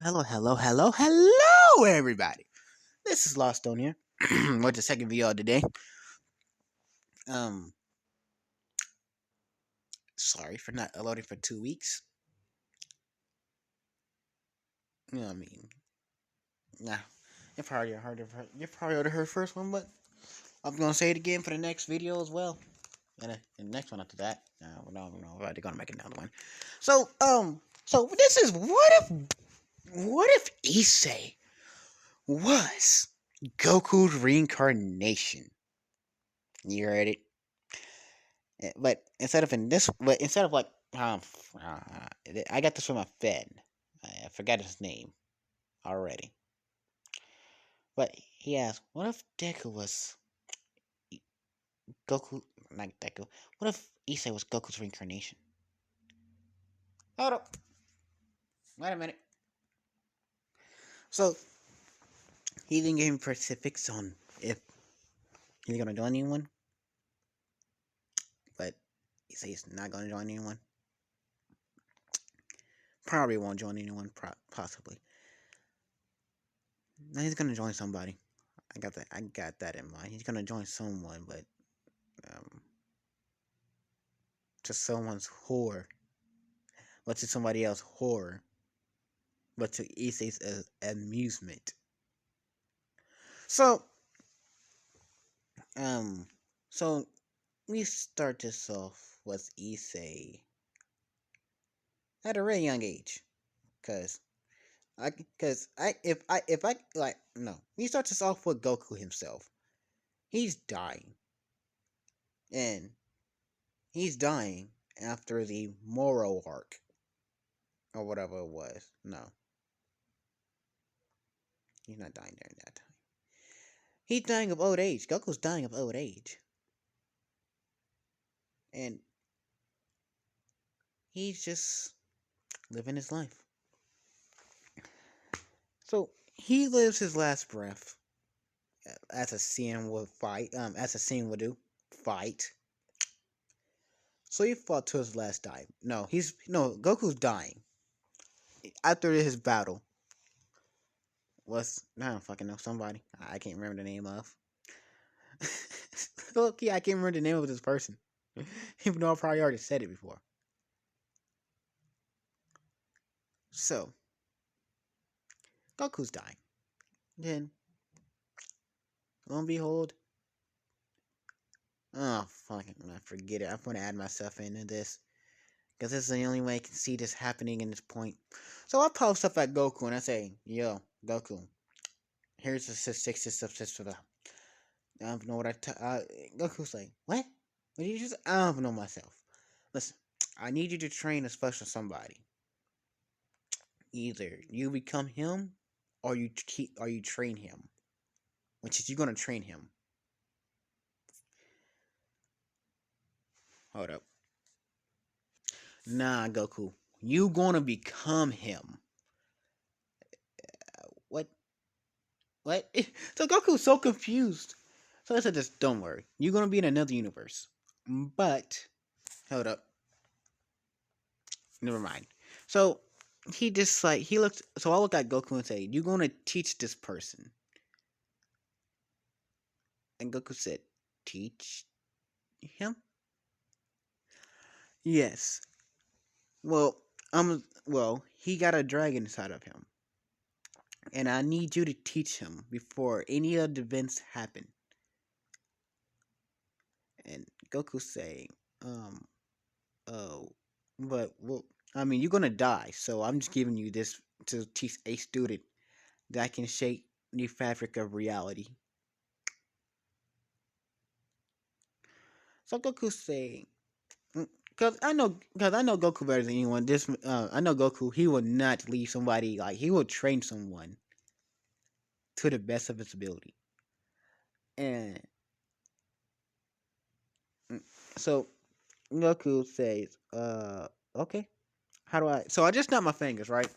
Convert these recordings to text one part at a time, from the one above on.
Hello, hello, hello, hello, everybody. This is Lost on here with the second video of the day. Um, sorry for not uploading for 2 weeks. You know what I mean? Nah, you probably already heard the first one, but I'm gonna say it again for the next video as well, and the next one after that. No, they're gonna make another one. So this is what if Issei was Goku's reincarnation? You heard it. But instead of like, I got this from a fan. I forgot his name already. But he asked, "What if Deku was Goku? Not Deku. What if Issei was Goku's reincarnation?" Hold up. Wait a minute. So he didn't give me specifics on if he's gonna join anyone, but he says he's not gonna join anyone. Probably won't join anyone. Possibly. Now he's gonna join somebody. I got that. I got that in mind. He's gonna join someone, but um, to someone's horror, but to somebody else's horror, but to Issei's amusement. So, um, so we start this off with Issei at a really young age, if I like no, we start this off with Goku himself. He's dying, and he's dying after the Moro arc or whatever it was. No, he's not dying during that time. He's dying of old age. Goku's dying of old age. And he's just living his life. So he lives his last breath as a scene would fight. As a scene would do fight. So he fought to his last die. Goku's dying after his battle. I don't fucking know, somebody I can't remember the name of. Look, yeah, I can't remember the name of this person, even though I probably already said it before. So Goku's dying. Then, lo and behold, oh fucking, I forget it. I'm gonna add myself into this because this is the only way I can see this happening in this point. So I post up at Goku and I say, "Yo, Goku, here's the statistics of the." I don't know what Goku's like, "What? What did you just?" I don't know myself. Listen, I need you to train a special somebody. Either you become him, or you train him. Which is you gonna train him? Hold up. Nah, Goku. You gonna become him. What? What? So Goku's so confused. So I said, just don't worry. You're gonna be in another universe. But hold up. Never mind. So he just like he looks. So I look at Goku and say, "You're gonna teach this person." And Goku said, "Teach him?" Yes. He got a dragon inside of him, and I need you to teach him before any of the events happen. And Goku saying, um, oh, I mean, you're gonna die, so I'm just giving you this to teach a student that can shape the fabric of reality. So Goku's saying, because I know Goku better than anyone. I know Goku. He will not leave somebody like he will train someone to the best of his ability. And so Goku says, okay. How do I? So I just snap my fingers, right?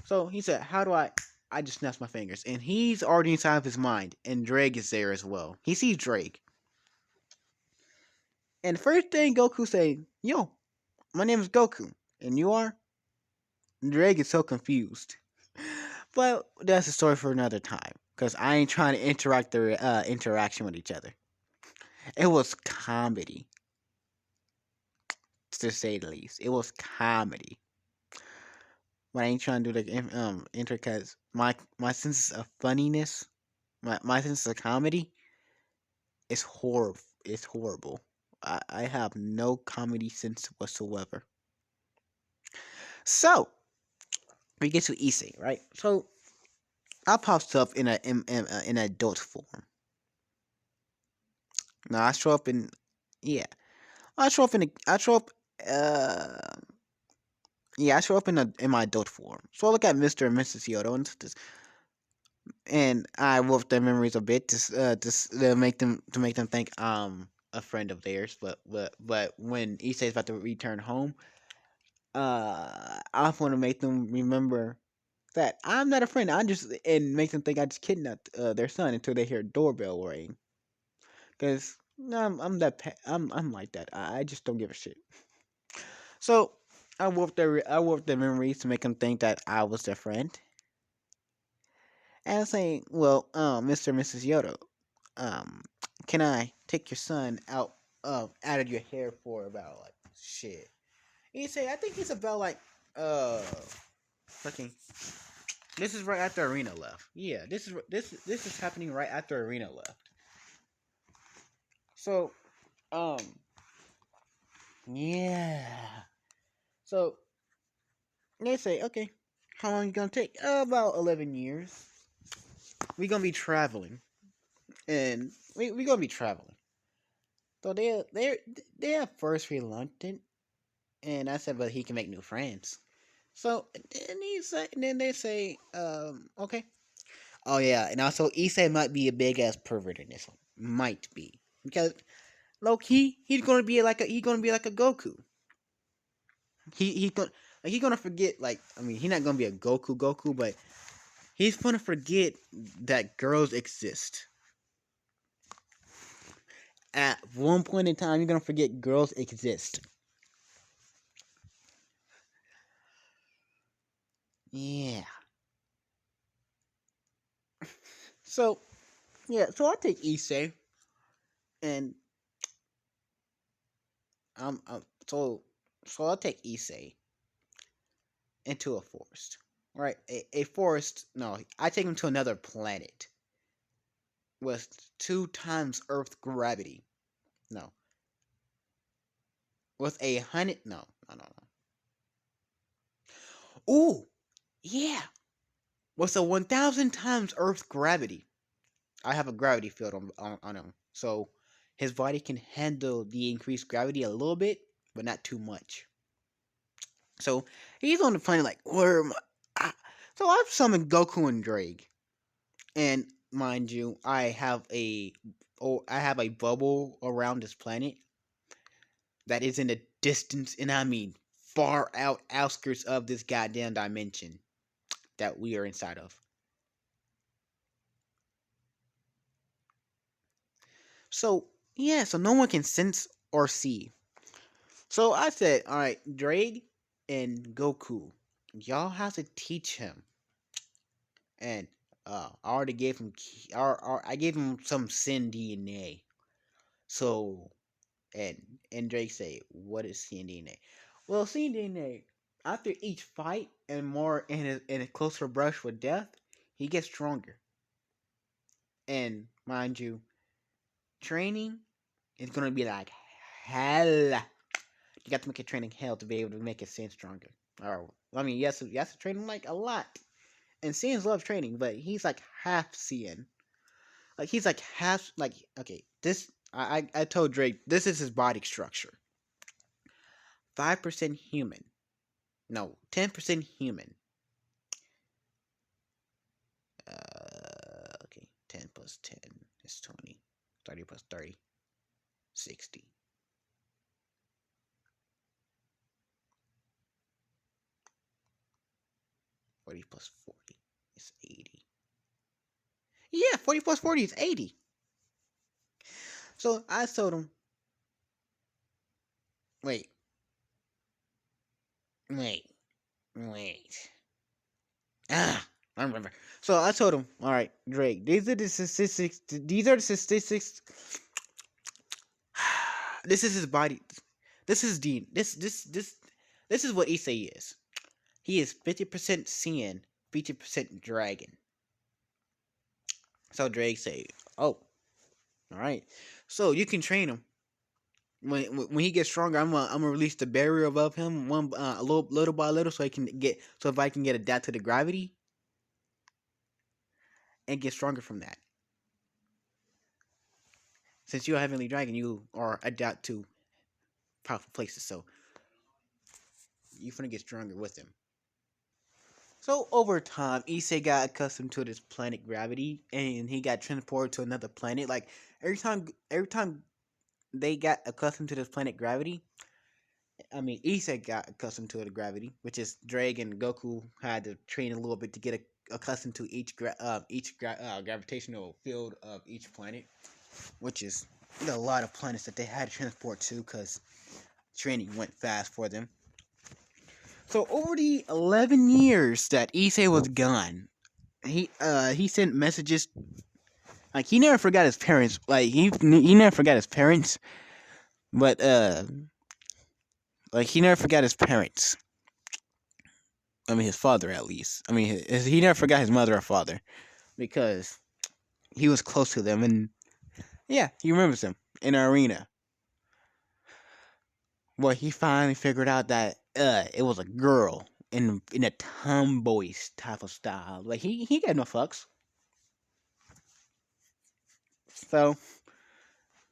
So he said, how do I? I just snapped my fingers. And he's already inside of his mind. And Drake is there as well. He sees Drake. And the first thing Goku say, "Yo, my name is Goku. And you are?" Drake is so confused. But that's a story for another time. Cause I ain't trying to interact the interaction with each other. It was comedy, to say the least. It was comedy. But I ain't trying to do the intro because my sense of funniness, my sense of comedy is horrible. It's horrible. I have no comedy sense whatsoever. So we get to issei, right? So I popped up in adult form. Now I show up in yeah. I show up uh yeah, I show up in my adult form. So I look at Mr. and Mrs. Yodo and I warp their memories a bit to make them think I'm a friend of theirs. But when Issei is about to return home, I want to make them remember that I'm not a friend. I just and make them think I just kidnapped their son until they hear a doorbell ring. Cause no, I'm like that. I just don't give a shit. So I warped their memories to make them think that I was their friend. And I'm saying, well, Mr. and Mrs. Yodo, um, can I take your son out of your hair for about like shit? And you say, I think it's about like fucking. This is right after Arena left. Yeah, this is happening right after Arena left. So, um, yeah. So they say, okay, how long you gonna take? About 11 years. We gonna be traveling, and we gonna be traveling. So they at first reluctant, and I said, but he can make new friends. So and then they say, okay. Oh yeah, and also Issei might be a big ass pervert in this one. Might be because low key he's gonna be like a Goku. He gonna he gonna forget like I mean he's not gonna be a Goku, but he's gonna forget that girls exist. At one point in time, you're gonna forget girls exist. Yeah. So yeah, so I take Issei, and I'm so I'll take Issei into a forest, right? A forest. No, I take him to another planet with 2 times Earth gravity. No, with 100. No. Ooh, yeah, with a 1,000 times Earth gravity. I have a gravity field on him, so his body can handle the increased gravity a little bit, but not too much. So he's on the planet like, where am I? So I've summoned Goku and Drake, and mind you, I have a bubble around this planet that is in the distance, and I mean far out outskirts of this goddamn dimension that we are inside of. So yeah, so no one can sense or see. So I said, all right, Drake and Goku, y'all have to teach him. And I already gave him, I gave him some Sin DNA. So and Drake say, what is Sin DNA? Well, Sin DNA, after each fight and more in a closer brush with death, he gets stronger. And mind you, training is gonna be like hell. You got to make a training hell to be able to make his Sin stronger. Or I mean, yes, you have to train him like a lot. And Saiyan's love training, but he's like half Saiyan. Like he's like half like okay. This I told Drake this is his body structure. 5% human. No, 10% human. Okay, 10 plus 10 is 20. 30 plus 30, 60. 40 plus 40 is 80. Yeah, 40 plus 40 is 80. So I told him, wait, wait, wait. Ah, I remember. So I told him, all right, Drake, these are the statistics. These are the statistics. This is his body. This is the this is what issei is. He is 50% Saiyan, 50% dragon. So Drake say, "Oh, all right. So you can train him. When he gets stronger, I'm gonna release the barrier above him one a little by little, so if I can get adapt to the gravity and get stronger from that. Since you're a heavenly dragon, you are adapt to powerful places, so you're gonna get stronger with him." So over time, Issei got accustomed to this planet gravity, and he got transported to another planet. Like every time they got accustomed to this planet gravity, I mean, Issei got accustomed to the gravity, which is Dragon and Goku had to train a little bit to get accustomed to each gravitational field of each planet, which is a lot of planets that they had to transport to because training went fast for them. So over the 11 years that Issei was gone, he sent messages. Like he never forgot his parents. Like he never forgot his parents, but like he never forgot his parents. I mean, his father at least. I mean, he never forgot his mother or father because he was close to them, and yeah, he remembers them in the arena. Well, he finally figured out that it was a girl in a tomboyish type of style. Like he got no fucks.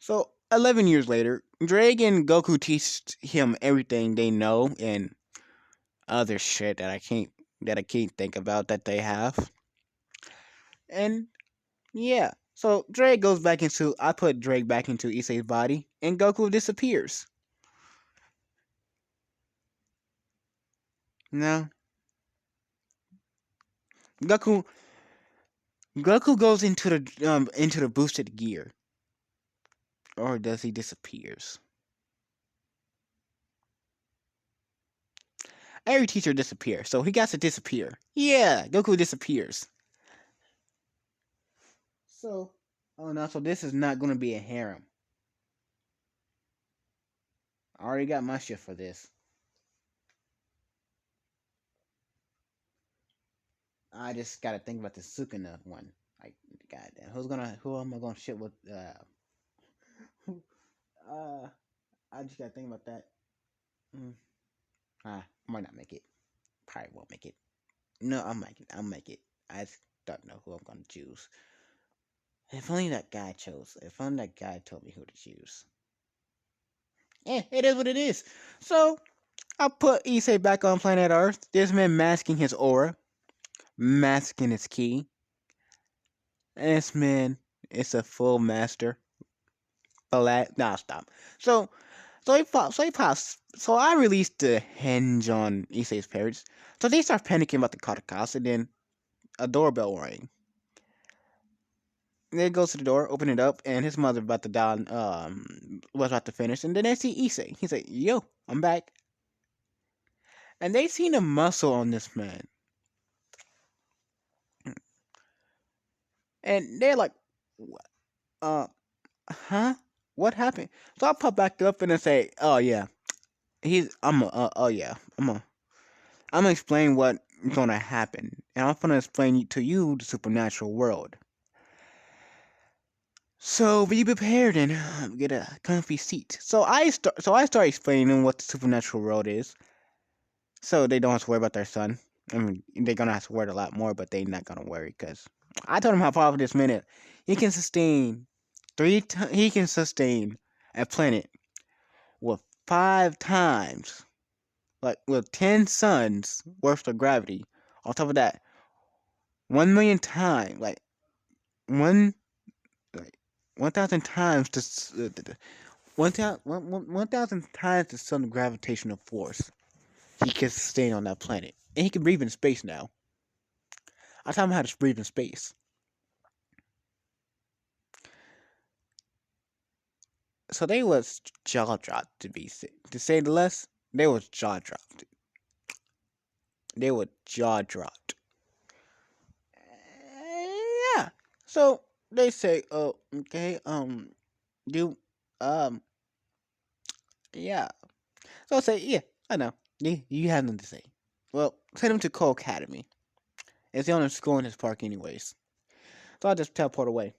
So 11 years later, Dragon and Goku teach him everything they know and other shit that I can't think about that they have. And yeah. So Drake goes back into I put Drake back into Issei's body and Goku disappears. No. Goku Goku goes into the boosted gear. Or does he disappears? Every teacher disappears, so he got to disappear. Yeah, Goku disappears. So oh no, so this is not gonna be a harem. I already got my shit for this. I just gotta think about the Sukuna one. Like, goddamn, who am I gonna shit with? Uh, I just gotta think about that. Mm. Might not make it. Probably won't make it. No, I'll make it. I'll make it. I just don't know who I'm gonna choose. If only that guy chose. If only that guy told me who to choose. It is what it is. So I'll put Issei back on planet Earth. This man masking his aura, masking his ki. And this man is a full master. Nah, stop. So So I released the hinge on Issei's parents. So they start panicking about the Katakas, and then a doorbell rang. And they goes to the door, open it up, and his mother about to down was about to finish, and then they see Issei. He's like, "Yo, I'm back," and they seen a muscle on this man, and they're like, "Uh, huh? What happened?" So I pop back up and I say, "Oh yeah, oh yeah, I'm gonna explain what's gonna happen, and I'm gonna explain to you the supernatural world. So be prepared and get a comfy seat." So I start explaining what the supernatural world is, so they don't have to worry about their son. I mean, they're gonna have to worry a lot more, but they're not gonna worry because I told him how powerful this man is. He can sustain he can sustain a planet with 5 times, like with 10 suns worth of gravity. On top of that, 1 million times, one like 1,000 times the 1,000 times the sun's gravitational force. He can sustain on that planet, and he can breathe in space now. I taught him how to breathe in space. So they was jaw dropped to say the less. They was jaw dropped. They were jaw dropped. So they say, "Oh, okay, do, um, yeah." So I say, "Yeah, I know. You have nothing to say. Well, send him to Co Academy. It's the only school in this park, anyways." So I just teleport away.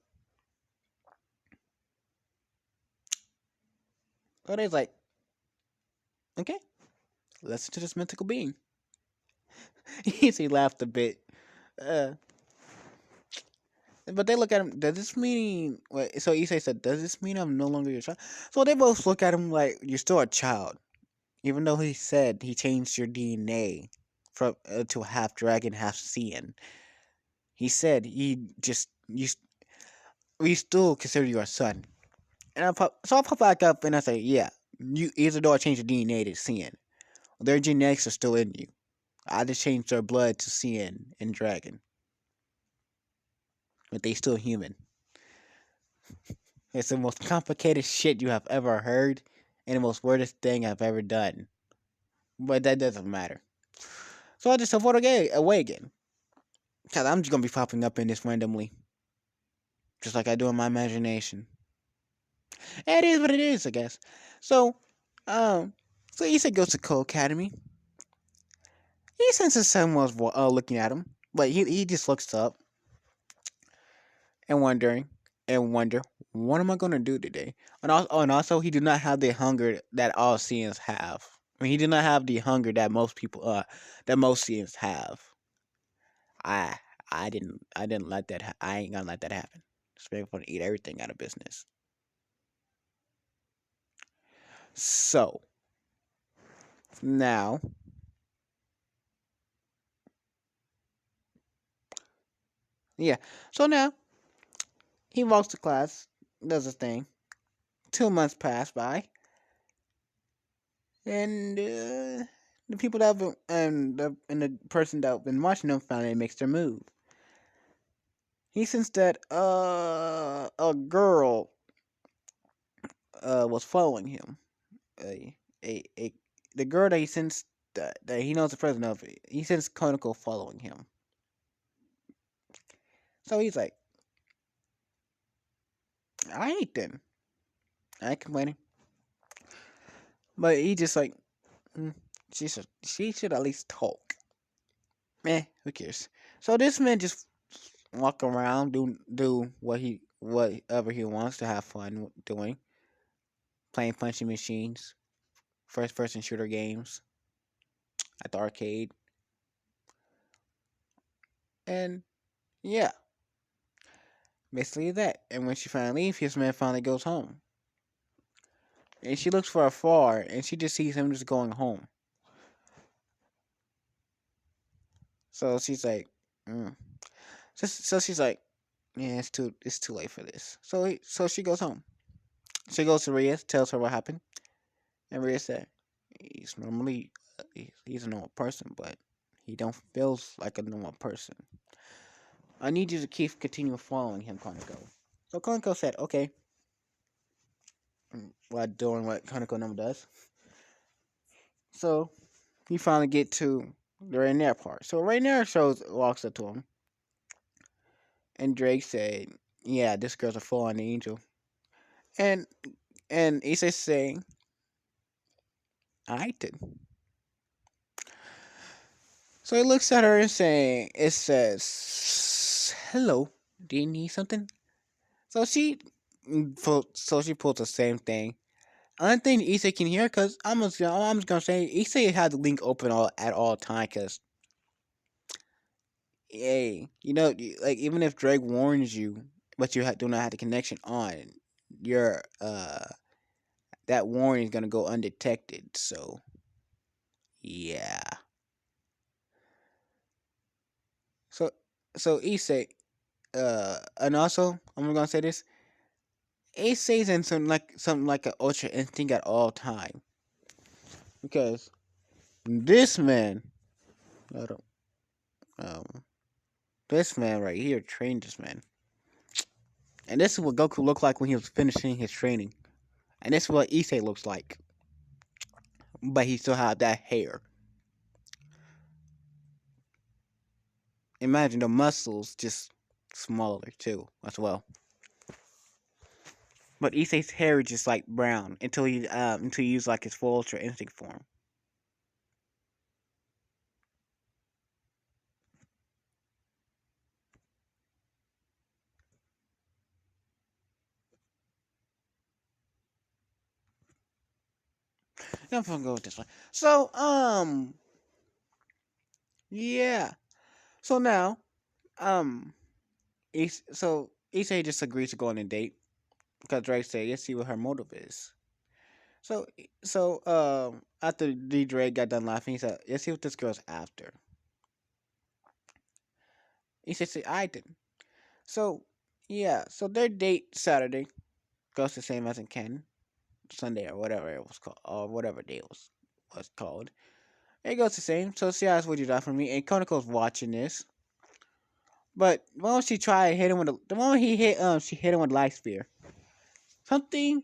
So they's like, "Okay, listen to this mythical being." He laughed a bit. Uh, but they look at him. Does this mean? Wait, so Issei said, "Does this mean I'm no longer your child?" So they both look at him like you're still a child, even though he said he changed your DNA from to half dragon, half Saiyan. He said he just we still consider you our son. And I pop back up and I say, "Yeah, you even though I changed your DNA to Saiyan, their genetics are still in you. I just changed their blood to Saiyan and dragon, but they still human." It's the most complicated shit you have ever heard, and the most weirdest thing I've ever done. But that doesn't matter. So I just teleport away again. Cause I'm just gonna be popping up in this randomly, just like I do in my imagination. And it is what it is, I guess. So, um, so Issa goes to Co Academy. He senses someone's looking at him, but he just looks up and wonder, what am I gonna do today? And also, he did not have the hunger that all Saiyans have. I mean, he did not have the hunger that most people that most Saiyans have. I I didn't let that I ain't gonna let that happen. Just make fun to eat everything out of business. So now, yeah. So now he walks to class, does his thing. 2 months pass by, and the people that have been, and the person that been watching him finally makes their move. He sensed that a girl was following him. A the girl that he sensed that he knows the president of. He sensed Konako following him. So he's like, I ain't then. I ain't complaining. But he just like, mm, she should at least talk. Who cares? So this man just walk around, do whatever he wants to have fun doing, playing punching machines, first person shooter games at the arcade, and yeah, basically that. And when she finally leaves, his man finally goes home, and she looks for afar, and she just sees him just going home. So she's like, mm. So she's like, yeah, it's too late for this. So she goes home. She goes to Rhea, tells her what happened, and Rhea said, he's normally he's a normal person, but he don't feels like a normal person. I need you to continue following him, Konako. So Konako said, okay, while doing what Konako number does. So he finally get to the Rainier part. So Rainier walks up to him, and Drake said, "Yeah, this girl's a fallen angel." And Issei's saying, "I did." So he looks at her and saying, "It says, hello. Do you need something?" So she pulls the same thing. Only thing Issei can hear, cause I'm just gonna say Issei had the link open at all time, cause hey, like even if Drake warns you, but you do not have the connection on, your that warning is gonna go undetected. So yeah. So so Issei, and also I'm gonna say this. Issei's in something like an ultra instinct at all time, because this man, I don't, um, this man right here trained this man. And this is what Goku looked like when he was finishing his training. And this is what Issei looks like. But he still had that hair. Imagine the muscles just. smaller too as well. But Issei's hair is just like brown until you use like his full Ultra Instinct form. I'm gonna go with this one. So yeah. So now um Issei just agrees to go on a date because Drake said, "Let's see what her motive is." So after D Drake got done laughing, he said, "Let's see what this girl's after." Issei said, "I did." So yeah, so their date Saturday goes the same as in Ken Sunday or whatever it was called or whatever day it was called. It goes the same. So she asked, "Would you die for me?" And Konako's watching this. But the moment she tried to hit him with the moment he hit she hit him with light spear. Something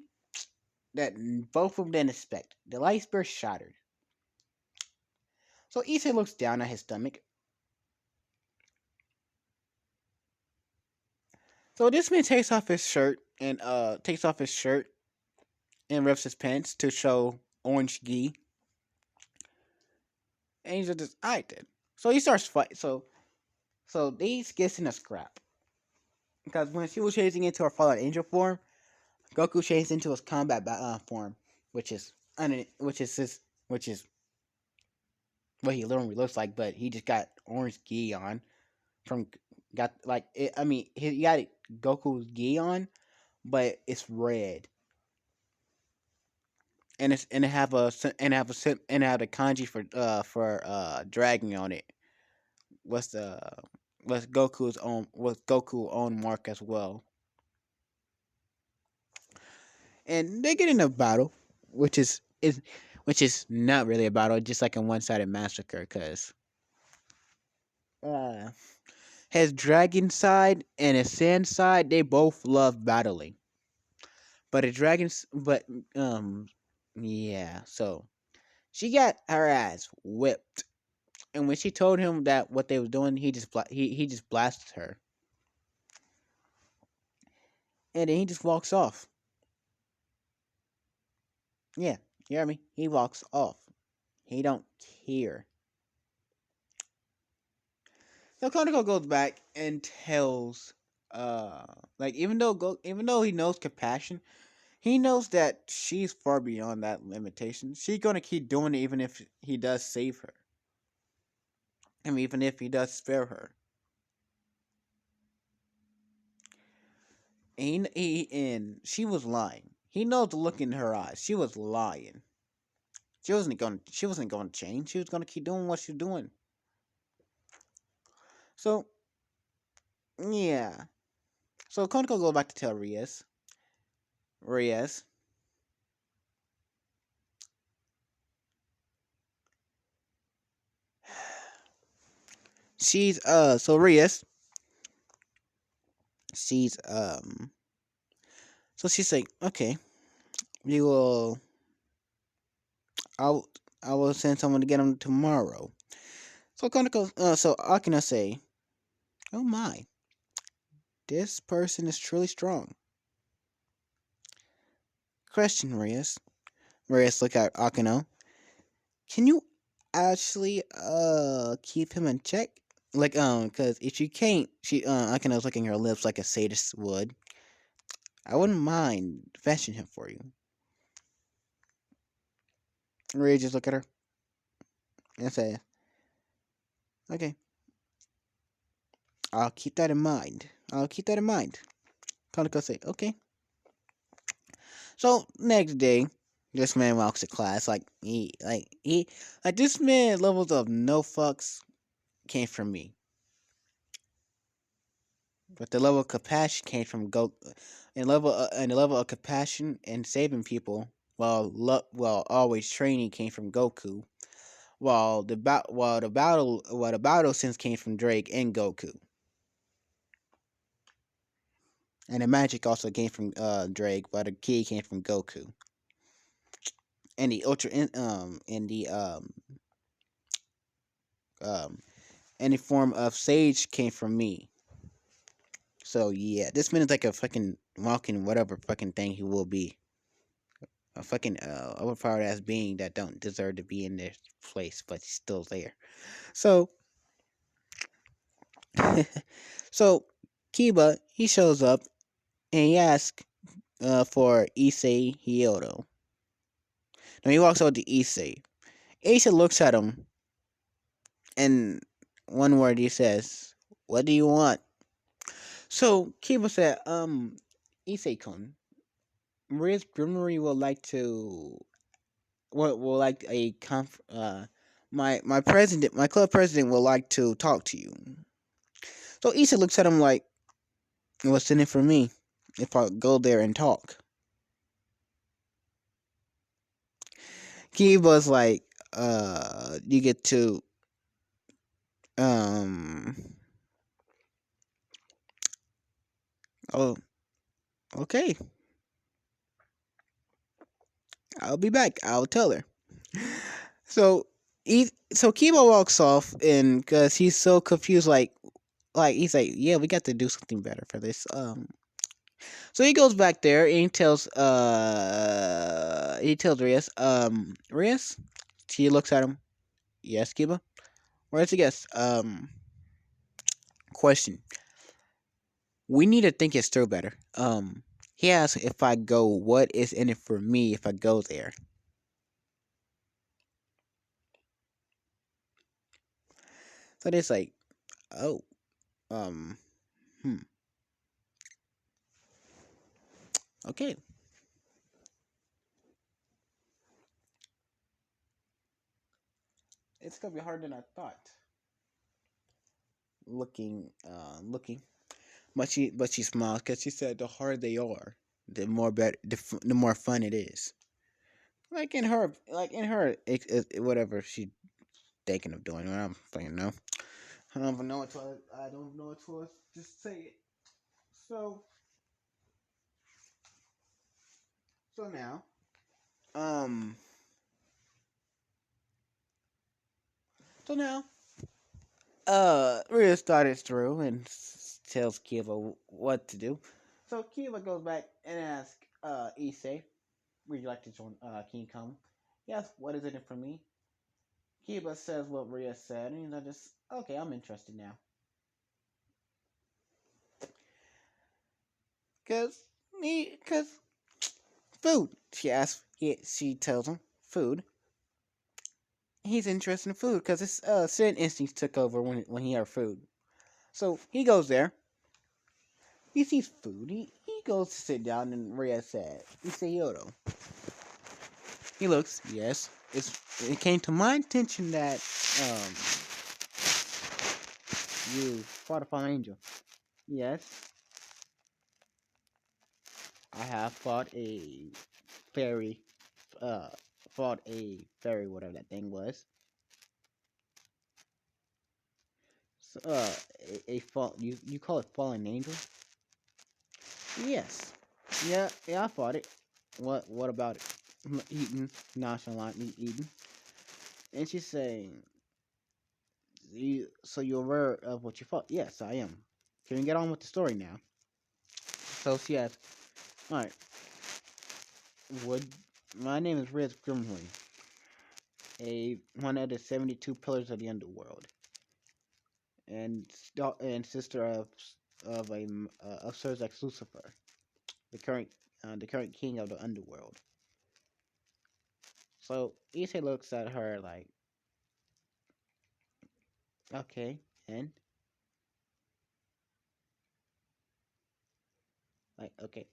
that both of them didn't expect. The light spear shattered. So Issei looks down at his stomach. So this man takes off his shirt and rips his pants to show orange gi. And he's just I did. So he starts fight. So these gets in a scrap because when she was changing into her fallen angel form, Goku changed into his combat form, which is which is what he literally looks like, but he just got orange gi on from got like it, I mean he got Goku's gi on, but it's red and it have a and it have the kanji for dragon on it. What's the what's Goku own mark as well. And they get in a battle, which is which is not really a battle, just like a one sided massacre, because uh, his dragon side and his sand side they both love battling, but a dragon's but yeah, so she got her ass whipped, and when she told him that what they was doing, he just blasted her, and then he just walks off. Yeah, you hear me? He walks off. He don't care. So Konako goes back and tells, like even though he knows compassion, he knows that she's far beyond that limitation. She's gonna keep doing it even if he does save her. I mean, even if he does spare her. And she was lying. He knows the look in her eyes. She was lying. She wasn't going to change. She was going to keep doing what she's doing. So yeah. So Konako go back to tell Reyes. Reyes. She's so Reyes. She's so she's like, okay, we will I'll I will send someone to get him tomorrow. So Konako so Akina say, oh my, this person is truly strong. Question Reyes. Reyes look at Akino. Can you actually keep him in check? Like cause if you can't Akino's licking her lips like a sadist would. I wouldn't mind fetching him for you. Reyes just look at her and say, okay, I'll keep that in mind. I'll keep that in mind. Kaneko say, okay. So next day, this man walks to class like this man levels of no fucks came from me. But the level of compassion came from and the level of compassion and saving people while always training came from Goku. While the battle sense came from Drake and Goku. And the magic also came from Drake, but the key came from Goku. And the ultra in um any form of sage came from me. So yeah, this man is like a fucking walking whatever fucking thing he will be. A fucking overpowered ass being that don't deserve to be in this place, but he's still there. So so Kiba he shows up and he asks for Issei Hyoto. Now he walks over to Issei. Issei looks at him and one word he says, "What do you want?" So Kiba said, Issei-kun, Maria's Grimory would like to what will like a my club president would like to talk to you. So Issa looks at him like, what's in it for me if I go there and talk? Kiba's like, you get to um oh okay, I'll be back. I'll tell her. So so Kiba walks off and cuz he's so confused like he's like, yeah, we got to do something better for this. So he goes back there and he tells Rias, Rias? She looks at him. Yes, Kiba? Where's the guest? Question. We need to think it through better. He asks if I go, what is in it for me if I go there? So it's like, oh, um, hmm, okay. It's gonna be harder than I thought. Looking. But she smiles because she said the harder they are, the more better, the more fun it is. Like in her, whatever she thinking of doing. I'm thinking no. I don't even know what to. I don't know what to just say it. So so now, um, so now, Rhea started through and tells Kiva what to do. So Kiva goes back and asks Issei, would you like to join King Kong? Yes, what is in it for me? Kiba says what Rhea said, and I just okay, I'm interested now. Cause food. She tells him food. He's interested in food because his sin instincts took over when he heard food. So he goes there. He sees food. He goes to sit down, and Rhea said, "Isayoto." He looks. Yes, it came to my attention that um you fought a fallen angel. Yes, I have fairy, uh, fought a fairy, whatever that thing was. So, a fall. You call it fallen angel? Yes. Yeah, I fought it. What about it? Eating, nonchalantly eating. And she's saying, so you're aware of what you fought? Yes, I am. Can we get on with the story now? So she asks, alright, would, my name is Riz Grimley, one of the 72 pillars of the underworld, and sister of Sir Zax Lucifer, the current king of the underworld. So Issei looks at her like, okay, and like, okay.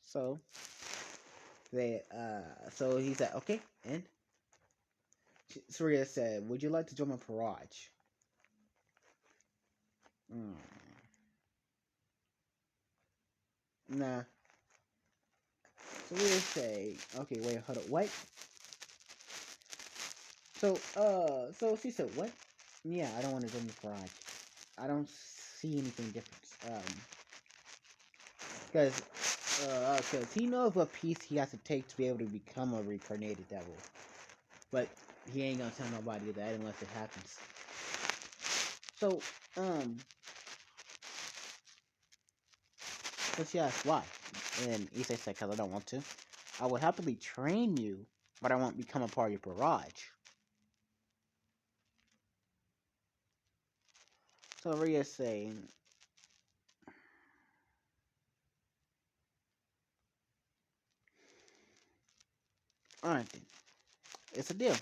So so he said, okay, and Surya said, would you like to join my parage? Mm, nah. So we say, okay, wait, hold up, what? So she said, what? Yeah, I don't want to join the parage. I don't see anything different. Because he knows what piece he has to take to be able to become a reincarnated devil. But he ain't gonna tell nobody that unless it happens. So, um, but she asked why, and Issei said, "Cause I don't want to. I would happily train you, but I won't become a part of your barrage." So Ria's saying, "Alright then, it's a deal."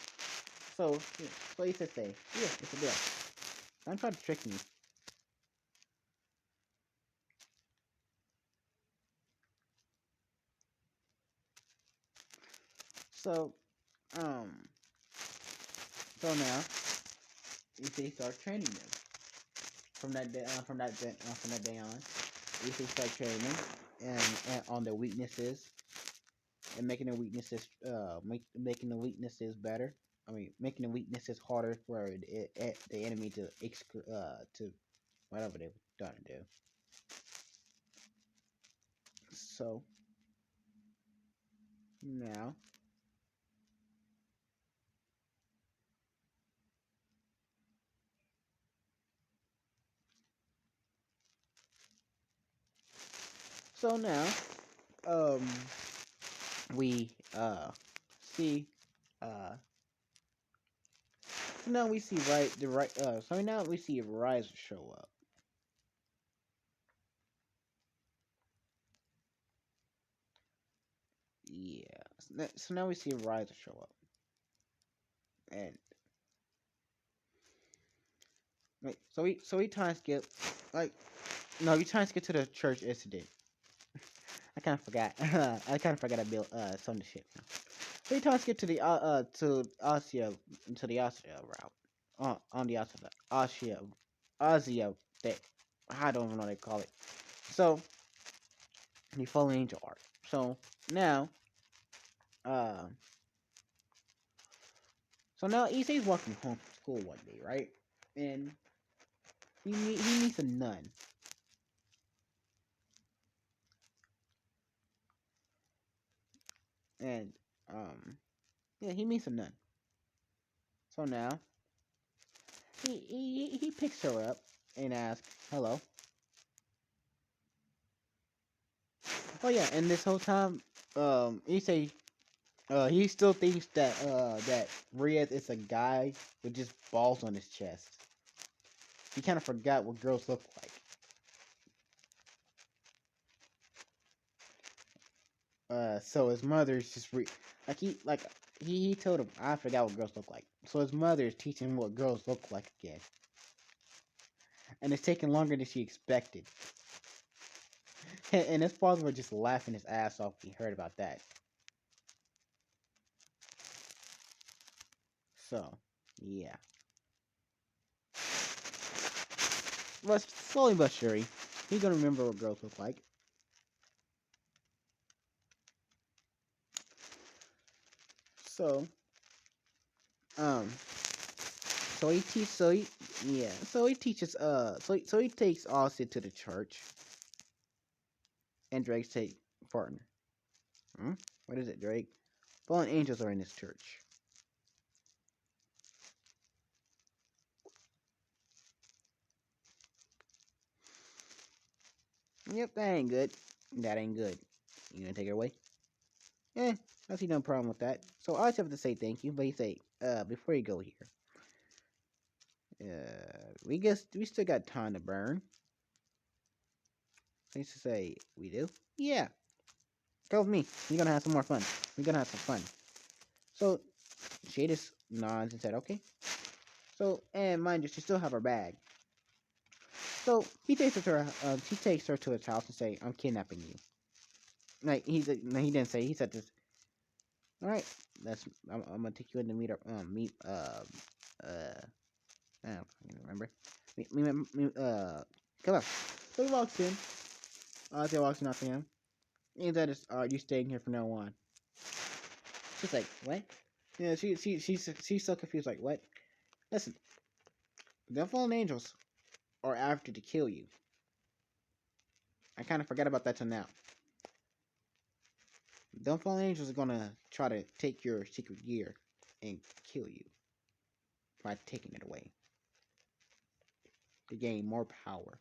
So, yeah, so Issei say, "Yeah, it's a deal. Don't try to trick me." So, um, so now Issei starts training them. From that day on, Issei starts training them and on their weaknesses and making the weaknesses better. I mean, making the weaknesses harder for the enemy to whatever they were trying to do. So now, so now, um, we see so now we see so now we see Rise show up. Yeah. So now we see Rise show up. And wait, so we time skip like no, we time skip to the church incident. I kind of forgot. I kind of forgot I built some of the shit. So we time skip to Asia to the Asia route. On the Asia thing. I don't even know what they call it. So the fallen angel arc. So now uh so now Issei's walking home from school one day, right? And he meets a nun. And yeah, he meets a nun. So now he picks her up and asks, "Hello." Oh yeah, and this whole time, he still thinks that Reyes is a guy with just balls on his chest. He kind of forgot what girls look like. So his mother's just he told him I forgot what girls look like. So his mother is teaching him what girls look like again, and it's taking longer than she expected. And his father was just laughing his ass off when he heard about that. So, yeah. But slowly but surely, he's gonna remember what girls look like. So, um, so he teaches, so he takes Austin to the church, and Drake's take partner. Hmm? What is it, Drake? Fallen angels are in this church. Yep, that ain't good. That ain't good. You gonna take it away? Eh, I see no problem with that. So I just have to say thank you, but he say, before you go here, we still got time to burn. I used to say, we do? Yeah, go with me. We're gonna have some more fun. We're gonna have some fun. So she just nods and said, okay. So, and mind you, she still have her bag. So he takes her to his house and say, I'm kidnapping you. Like, no, he didn't say, he said this. Alright, I'm gonna take you in to I don't remember. Come on. So he walks in. Ozzy walks in after him. And that is, are you staying here from now on? She's like, what? Yeah, she's so confused. Like, what? Listen, the fallen angels are after to kill you. I kind of forgot about that till now. The fallen angels are gonna try to take your secret gear and kill you by taking it away. to gain more power.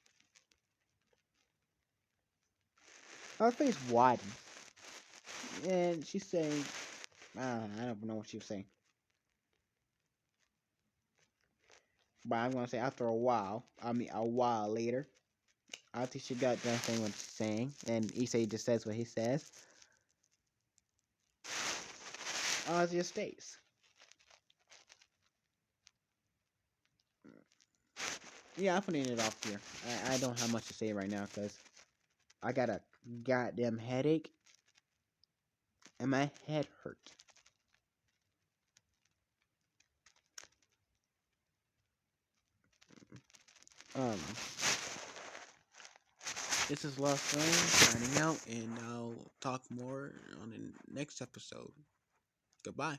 Her face widens, and she's saying, I don't know what she was saying. But I'm going to say after a while, a while later, after she got done saying what she's saying, and Issei just says what he says, it just stays. Yeah, I'm putting it off here. I don't have much to say right now because I got a goddamn headache and my head hurt. Um, this is Love Flame signing out, and I'll talk more on the next episode. Goodbye.